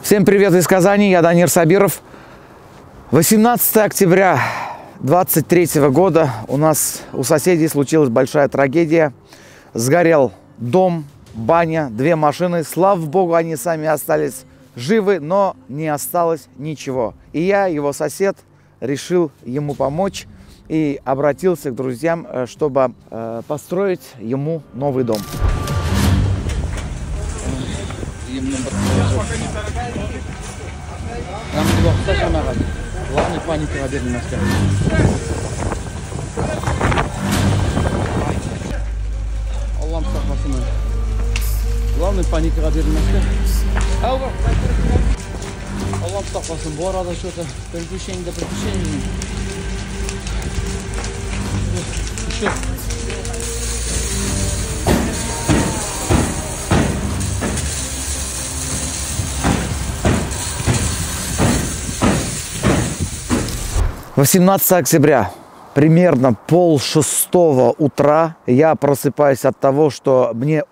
Всем привет из Казани, я Данир Сабиров. 18 октября 2023 года у нас у соседей случилась большая трагедия. Сгорел дом, баня, 2 машины. Слава богу, они сами остались живы, но не осталось ничего. И я, его сосед, решил ему помочь и обратился к друзьям, чтобы построить ему новый дом. Главный паника обернемся. Allah'ım saklasın. Главный паника обернемся. Allah'ım saklasın. Bu arada что-то приключение до приключения. Еще. — 18 октября, примерно 5:30 утра, я просыпаюсь от того, что мне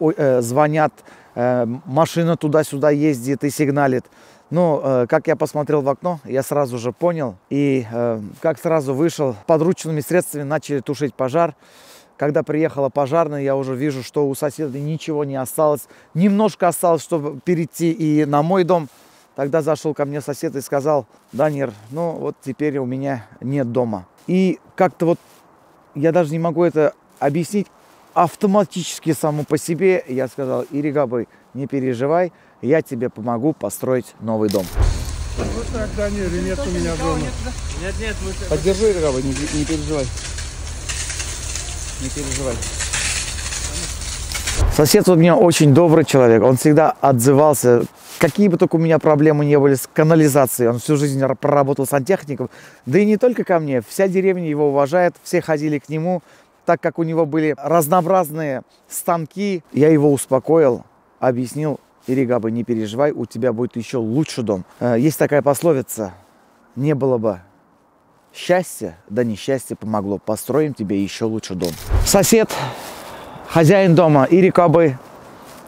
звонят, машина туда-сюда ездит и сигналит. Ну, как я посмотрел в окно, я сразу же понял, и как сразу вышел, подручными средствами начали тушить пожар. Когда приехала пожарная, я уже вижу, что у соседей ничего не осталось, немножко осталось, чтобы перейти и на мой дом. Тогда зашел ко мне сосед и сказал: Данир, ну вот теперь у меня нет дома. И как-то вот, я даже не могу это объяснить, автоматически само по себе я сказал: Иригабы, не переживай, я тебе помогу построить новый дом. Вот так, Данир, и нет у меня дома. Нет, поддержи, Иригабы, не переживай. Не переживай. Сосед у меня очень добрый человек, он всегда отзывался. Какие бы только у меня проблемы не были с канализацией, он всю жизнь проработал сантехником. Да и не только ко мне, вся деревня его уважает, все ходили к нему, так как у него были разнообразные станки. Я его успокоил, объяснил: Иригабы, не переживай, у тебя будет еще лучший дом. Есть такая пословица: не было бы счастья, да несчастье помогло, построим тебе еще лучший дом. Сосед, хозяин дома, Иригабы,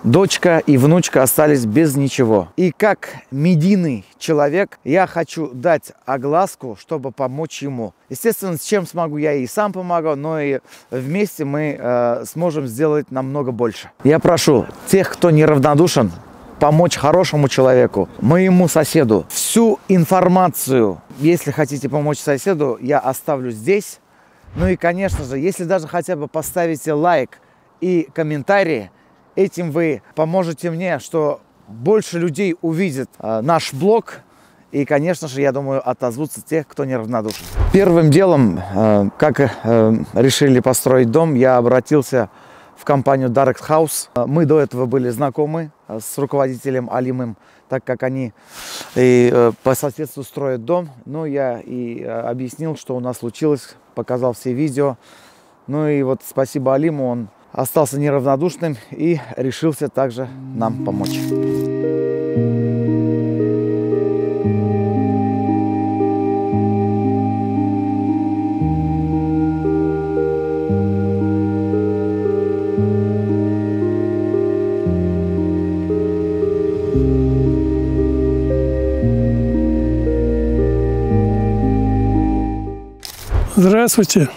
дочка и внучка остались без ничего. И как медийный человек я хочу дать огласку, чтобы помочь ему. Естественно, с чем смогу, я и сам помогу, но и вместе мы сможем сделать намного больше. Я прошу тех, кто неравнодушен, помочь хорошему человеку, моему соседу. Всю информацию, если хотите помочь соседу, я оставлю здесь. Ну и, конечно же, если даже хотя бы поставите лайк и комментарии, этим вы поможете мне, что больше людей увидят наш блог. И, конечно же, я думаю, отозвутся те, кто неравнодушен. Первым делом, как решили построить дом, я обратился в компанию Direct House. Мы до этого были знакомы с руководителем Алимом, так как они по соседству строят дом. Ну, я и объяснил, что у нас случилось, показал все видео. Ну и вот спасибо Алиму, он остался неравнодушным и решился также нам помочь. Здравствуйте.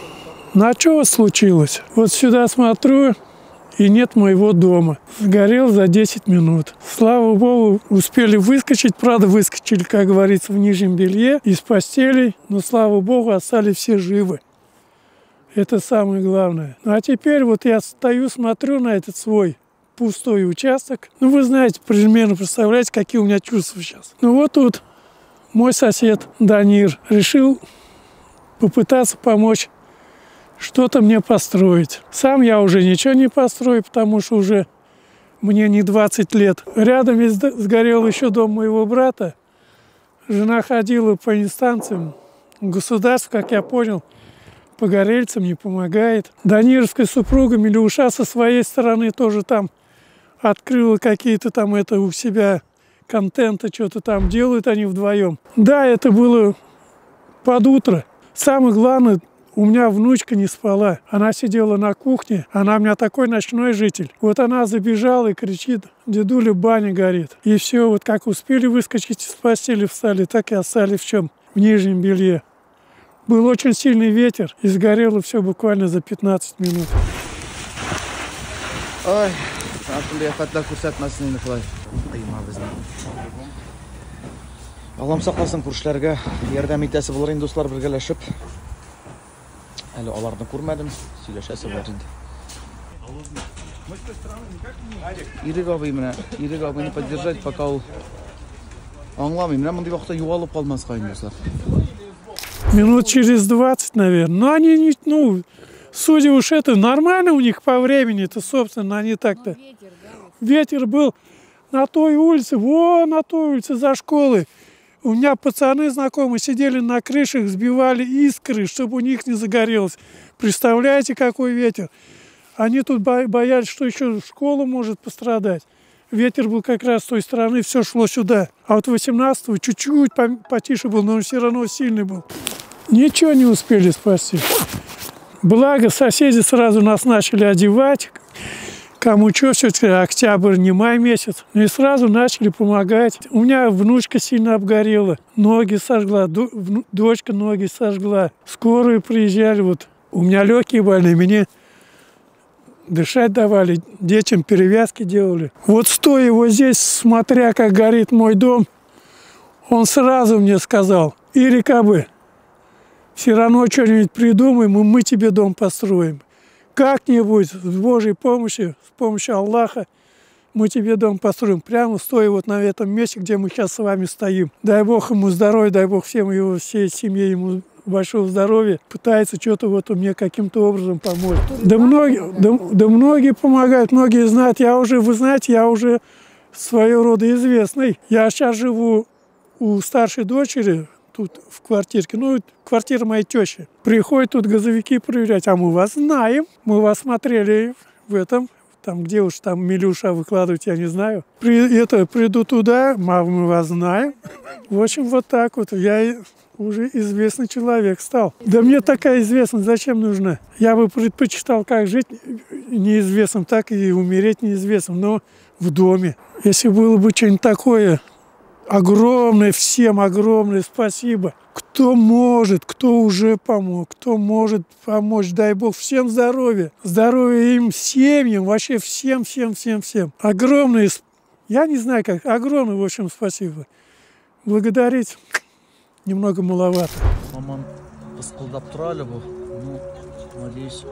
Ну а что у вас случилось? Вот сюда смотрю, и нет моего дома. Сгорел за 10 минут. Слава богу, успели выскочить. Правда, выскочили, как говорится, в нижнем белье, из постелей. Но, слава богу, остались все живы. Это самое главное. Ну а теперь вот я стою, смотрю на этот свой пустой участок. Ну вы знаете, примерно представляете, какие у меня чувства сейчас. Ну вот тут мой сосед Данир решил попытаться помочь что-то мне построить. Сам я уже ничего не построю, потому что уже мне не 20 лет. Рядом сгорел еще дом моего брата. Жена ходила по инстанциям. Государство, как я понял, погорельцам не помогает. Данировская супруга Милюша со своей стороны тоже там открыла какие-то там у себя контента, что-то там делают они вдвоем. Да, это было под утро. Самое главное, У меня внучка не спала. Она сидела на кухне. Она у меня такой ночной житель. Вот она забежала и кричит: дедуля, баня горит. И все, вот как успели выскочить из постели, встали, так и остались в чем? В нижнем белье. Был очень сильный ветер, и сгорело все буквально за 15 минут. Ой, qatlar ko'rsatmasin endi qilay. Ayma bizni. Alloh saqlasin kurslarga yordam etasi bo'lar do'stlar birgalashib. Hali ularni ko'rmadim. Сөйләшәсе бар инде. Ирек абый менә, Ирек абыйны поддержать, пока ул аңламый. Менә мондый вакытта югалып калмаска инде дуслар. Минут через 20, наверное. Но они не, судя уж это, нормально у них по времени-то, собственно, они так-то. Ветер был на той улице, на той улице за школой. У меня пацаны знакомые сидели на крышах, сбивали искры, чтобы у них не загорелось. Представляете, какой ветер? Они тут боялись, что еще школа может пострадать. Ветер был как раз с той стороны, все шло сюда. А вот 18-го чуть-чуть потише был, но он все равно сильный был. Ничего не успели спасти. Благо, соседи сразу нас начали одевать. Кому что, все-таки октябрь, не май месяц. И сразу начали помогать. У меня внучка сильно обгорела, ноги сожгла, дочка ноги сожгла. Скорые приезжали, вот. У меня легкие больные, мне дышать давали, детям перевязки делали. Вот стоя вот здесь, смотря, как горит мой дом, он сразу мне сказал: Ирек абы, все равно что-нибудь придумаем, и мы тебе дом построим. Как-нибудь с Божьей помощью, с помощью Аллаха, мы тебе дом построим. Прямо стоя вот на этом месте, где мы сейчас с вами стоим. Дай Бог ему здоровья, дай Бог всем его, всей семье ему большого здоровья. Пытается что-то вот мне каким-то образом помочь. Да многие помогают, многие знают. Я уже, вы знаете, я уже своего рода известный. Я сейчас живу у старшей дочери, тут в квартирке, квартира моей тещи. Приходят тут газовики проверять, а мы вас знаем, мы вас смотрели в этом, там где уж там Милюша выкладывать, я не знаю. Приду туда, мы вас знаем. В общем, вот так вот, я уже известный человек стал. Да мне такая известность зачем нужна? Я бы предпочитал как жить неизвестным, так и умереть неизвестным, но в доме. Если было бы что-нибудь такое, огромное, всем огромное спасибо. Кто может, кто уже помог, кто может помочь, дай Бог всем здоровья. Здоровья им, семьям, вообще всем. Огромное, я не знаю как, огромное, в общем, спасибо. Благодарить немного маловато. Маман пыскылдап тора әле бу. Надеюсь,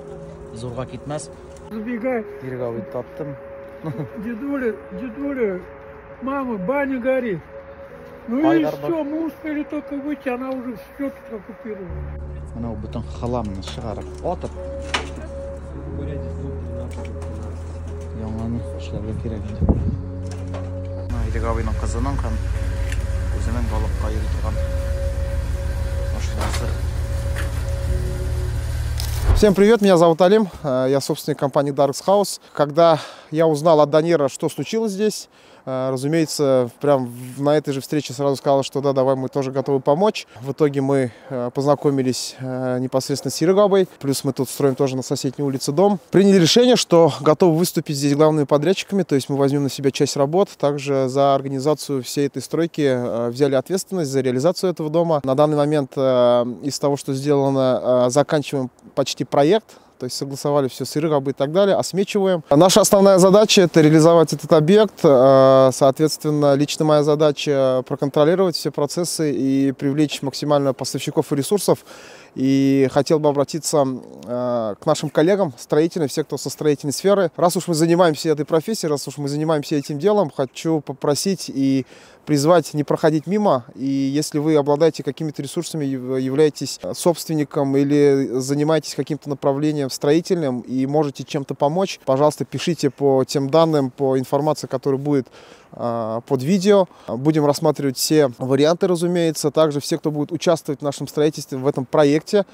зорга китмәс. Забегай. Ирек абый таптым. Дедуля, мама, баня горит. Ну и все, мы успели только выйти, она уже все тут оккупировала. Она бүтән халамны чыгарып атып. Яңаны эшләргә кирәк инде. Ирек абыйның кызының һәм үзенең балыкка йөри торган машинасы. Всем привет, меня зовут Алим, я собственник компании Darks House. Когда я узнал от Данира, что случилось здесь, разумеется, прям на этой же встрече сразу сказал, что да, давай, мы тоже готовы помочь. В итоге мы познакомились непосредственно с Ирек абой, плюс мы тут строим тоже на соседней улице дом. Приняли решение, что готовы выступить здесь главными подрядчиками, то есть мы возьмем на себя часть работ. Также за организацию всей этой стройки взяли ответственность за реализацию этого дома. На данный момент из того, что сделано, заканчиваем почти проект. То есть согласовали все с Ирек абой и так далее, осмечиваем. Наша основная задача — это реализовать этот объект. Соответственно, лично моя задача — проконтролировать все процессы и привлечь максимально поставщиков и ресурсов. И хотел бы обратиться к нашим коллегам, строителям, все, кто со строительной сферы. Раз уж мы занимаемся этой профессией, раз уж мы занимаемся этим делом, хочу попросить и призвать не проходить мимо. И если вы обладаете какими-то ресурсами, являетесь собственником или занимаетесь каким-то направлением строительным и можете чем-то помочь, пожалуйста, пишите по тем данным, по информации, которая будет под видео. Будем рассматривать все варианты, разумеется. Также все, кто будет участвовать в нашем строительстве, в этом проекте.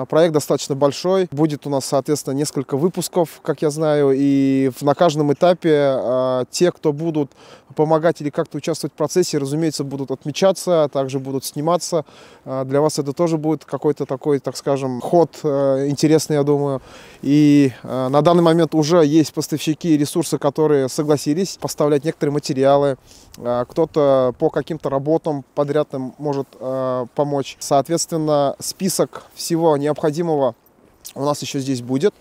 Проект достаточно большой. Будет у нас, соответственно, несколько выпусков, как я знаю. И на каждом этапе те, кто будут помогать или как-то участвовать в процессе, разумеется, будут отмечаться, также будут сниматься. Для вас это тоже будет какой-то такой, так скажем, ход интересный, я думаю. И на данный момент уже есть поставщики и ресурсы, которые согласились поставлять некоторые материалы. Кто-то по каким-то работам подрядным может помочь. Соответственно, список всего необходимого у нас еще здесь будет.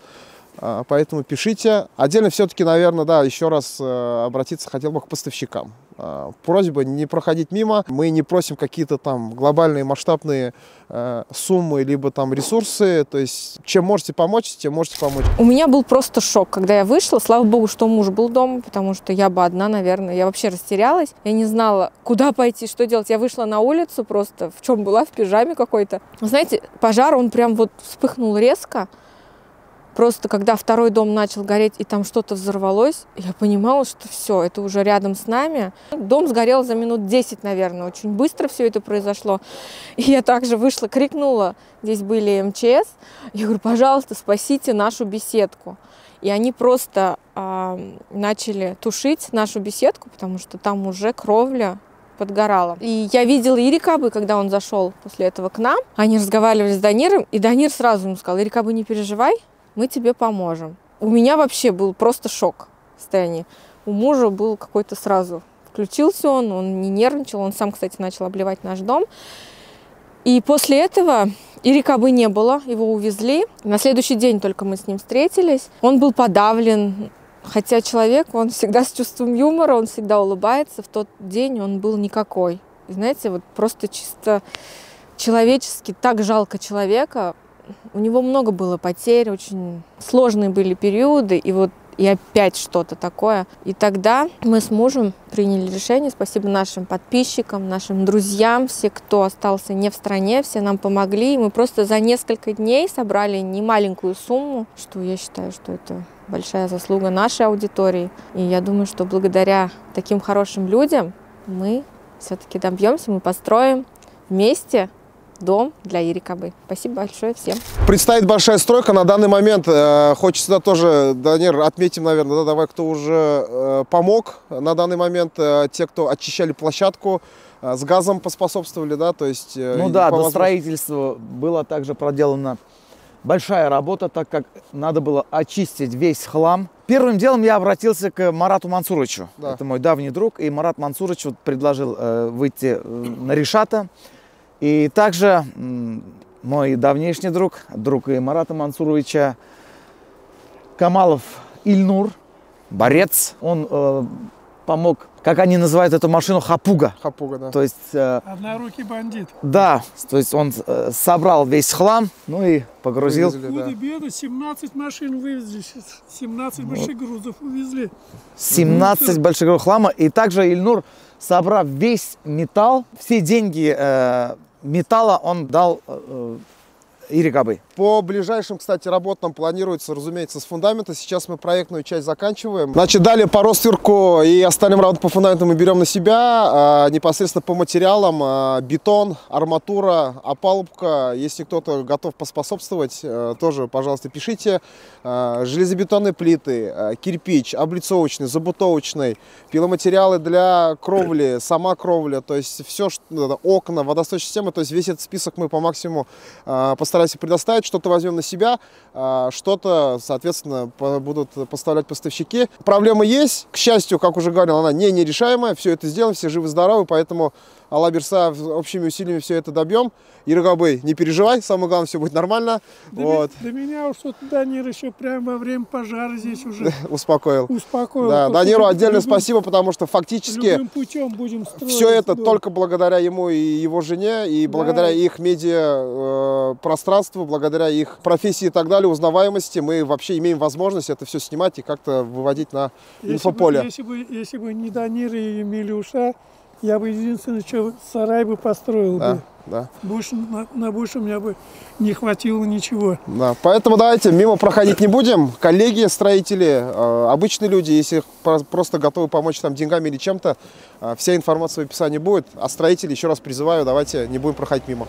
Поэтому пишите. Отдельно все-таки, наверное, да, еще раз обратиться хотел бы к поставщикам. Просьба не проходить мимо. Мы не просим какие-то там глобальные масштабные суммы, либо там ресурсы. То есть, чем можете помочь, тем можете помочь. У меня был просто шок, когда я вышла. Слава богу, что муж был дома, потому что я бы одна, наверное. Я вообще растерялась. Я не знала, куда пойти, что делать. Я вышла на улицу просто, в чем была, в пижаме какой-то. Знаете, пожар, он прям вот вспыхнул резко. Просто когда второй дом начал гореть, и там что-то взорвалось, я понимала, что все, это уже рядом с нами. Дом сгорел за минут 10, наверное. Очень быстро все это произошло. И я также вышла, крикнула. Здесь были МЧС. Я говорю, пожалуйста, спасите нашу беседку. И они просто начали тушить нашу беседку, потому что там уже кровля подгорала. И я видела Ирикабы, когда он зашел после этого к нам. Они разговаривали с Даниром, и Данир сразу ему сказал, Ирикабы, не переживай, мы тебе поможем. У меня вообще был просто шок в состоянии. У мужа был какой-то сразу. Включился он не нервничал. Он сам, кстати, начал обливать наш дом. И после этого Ирикабы не было, его увезли. На следующий день только мы с ним встретились. Он был подавлен. Хотя человек, он всегда с чувством юмора, он всегда улыбается. В тот день он был никакой. И знаете, вот просто чисто человечески так жалко человека. У него много было потерь, очень сложные были периоды, и опять что-то такое. И тогда мы с мужем приняли решение, спасибо нашим подписчикам, нашим друзьям, все, кто остался не в стране, все нам помогли. И мы просто за несколько дней собрали немаленькую сумму, что я считаю, что это большая заслуга нашей аудитории. И я думаю, что благодаря таким хорошим людям мы все-таки добьемся, мы построим вместе дом для Ирикабы. Спасибо большое всем. Предстоит большая стройка. На данный момент хочется тоже, Данир, отметим, наверное, да, давай, кто уже помог на данный момент. Те, кто очищали площадку, с газом поспособствовали, да, то есть... Ну да, до строительства была также проделана большая работа, так как надо было очистить весь хлам. Первым делом я обратился к Марату Мансуровичу. Да. Это мой давний друг. И Марат Мансурович предложил выйти на Решата. И также мой давнейшний друг и Марата Мансуровича, Камалов Ильнур, борец, он помог, как они называют эту машину, хапуга. Хапуга, да. То есть... Однорукий бандит. Да, то есть он собрал весь хлам, ну и погрузил. Худо-бедо, 17 машин вывезли, 17 больших грузов увезли. 17 больших грузов хлама. И также Ильнур, собрав весь металл, все деньги металла он дал Ирикабы. По ближайшим, кстати, работам планируется, разумеется, с фундамента. Сейчас мы проектную часть заканчиваем. Значит, далее по ростверку и остальным работам по фундаменту мы берем на себя. Непосредственно по материалам бетон, арматура, опалубка. Если кто-то готов поспособствовать, тоже, пожалуйста, пишите. Железобетонные плиты, кирпич, облицовочный, забутовочный, пиломатериалы для кровли, сама кровля, то есть все, окна, водосточная система, то есть весь этот список мы по максимуму постараемся предоставить. Что-то возьмем на себя, что-то, соответственно, будут поставлять поставщики. Проблема есть, к счастью, как уже говорил, она нерешаемая, все это сделаем, все живы-здоровы, поэтому Алла Берса общими усилиями все это добьем. Ирикабы, не переживай, самое главное, все будет нормально. До меня уж тут Данир еще прямо во время пожара здесь уже успокоил. Да, Даниру отдельное спасибо, потому что фактически любым путем будем строить все это только благодаря ему и его жене, и благодаря их медиа пространству, благодаря их профессии и так далее, узнаваемости, мы вообще имеем возможность это все снимать и как-то выводить на инфополе. Если бы не Данир и Милюша, Я бы единственное, что сарай бы построил Да, бы. да. Больше, на больше у меня бы не хватило ничего. Да, поэтому давайте мимо проходить не будем. Коллеги, строители, обычные люди, если просто готовы помочь там деньгами или чем-то, вся информация в описании будет. А строители еще раз призываю, давайте не будем проходить мимо.